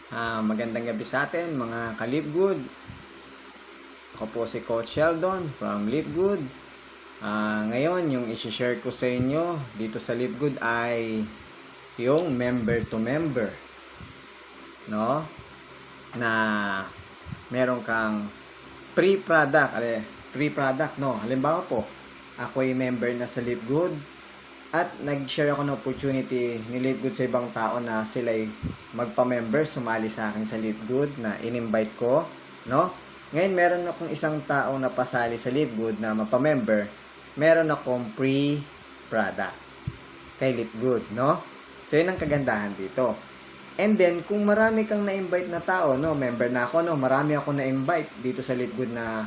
Magandang gabi sa atin mga ka-Live-Good. Ako po si Coach Sheldon from Live-Good. Ngayon, yung isi-share ko sa inyo dito sa Live-Good ay yung member to member. No? Na meron kang free product. Halimbawa po, ako ay member na sa Live-Good. At nag-share ako ng opportunity ni Live-Good sa ibang tao na sila'y magpa-member, sumali sa akin sa Live-Good na in-invite ko, no? Ngayon, meron akong isang taong napasali sa Live-Good na magpa-member. Meron akong free product kay Live-Good, no? So, yun ang kagandahan dito. And then, kung marami kang na-invite na tao, no? Member na ako, no? Marami ako na-invite dito sa Live-Good na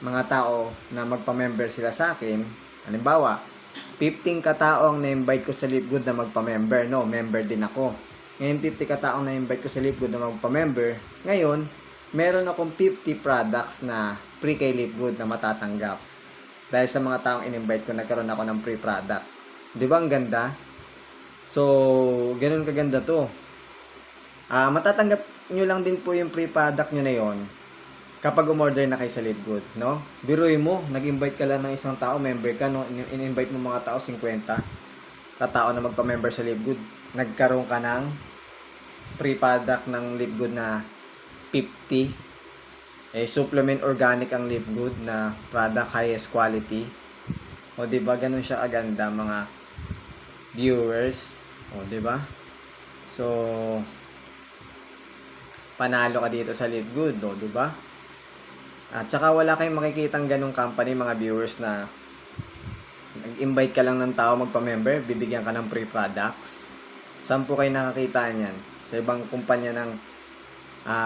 mga tao na magpa-member sila sa akin. Halimbawa, 15 katao ang na-invite ko sa Live-Good na magpa-member, no? Member din ako. Ngayon, 50 katao ang na-invite ko sa Live-Good na magpa-member. Ngayon, meron akong 50 products na free kay Live-Good na matatanggap. Dahil sa mga taong in-invite ko, nagkaroon ako ng free product. Di ba ang ganda? So, ganun kaganda to. Matatanggap nyo lang din po yung free product nyo na yon kapag umorder na kayo sa Live-Good, no? Biruin mo, nag-invite ka lang ng isang tao, member ka, no? In-invite mo mga tao, 50 katao na magpa-member sa Live-Good. Nagkaroon ka ng free product ng Live-Good na 50. Supplement organic ang Live-Good na product, highest quality. O, diba? Ganun siya aganda, mga viewers. O, diba? So, panalo ka dito sa Live-Good, o, diba? At saka wala kayong makikitang ganung company, mga viewers, na nag-invite ka lang ng tao magpa-member, bibigyan ka ng free products. Saan po kayo nakakita niyan? Sa ibang kumpanya ng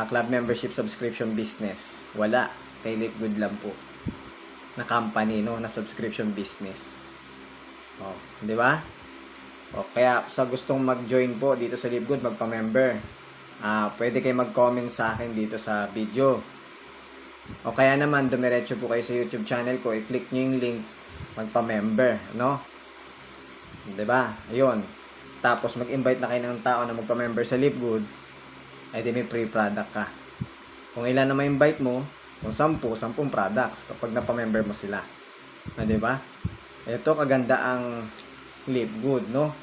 club membership subscription business. Wala. Kay Live-Good lang po. Na company, no? Na subscription business. O, di ba? O, kaya sa gustong mag-join po dito sa Live-Good, magpa-member, pwede kayo mag-comment sa akin dito sa video. O kaya naman, dumiretso po kayo sa YouTube channel ko, i-click nyo yung link, magpa-member, no? Diba? Ayun. Tapos, mag-invite na kayo ng tao na magpa-member sa Live-Good, ay di may free product ka. Kung ilan na ma-invite mo, kung 10 products, kapag napamember mo sila. Diba? Ito, kaganda ang Live-Good, no?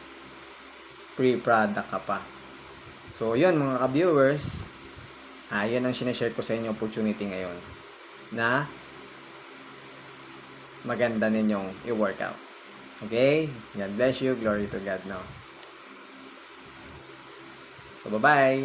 Free product ka pa. So, yun mga ka-viewers, yun ang sinashare ko sa inyo opportunity ngayon na maganda ninyong i-workout. Okay? God bless you. Glory to God now. So, bye-bye!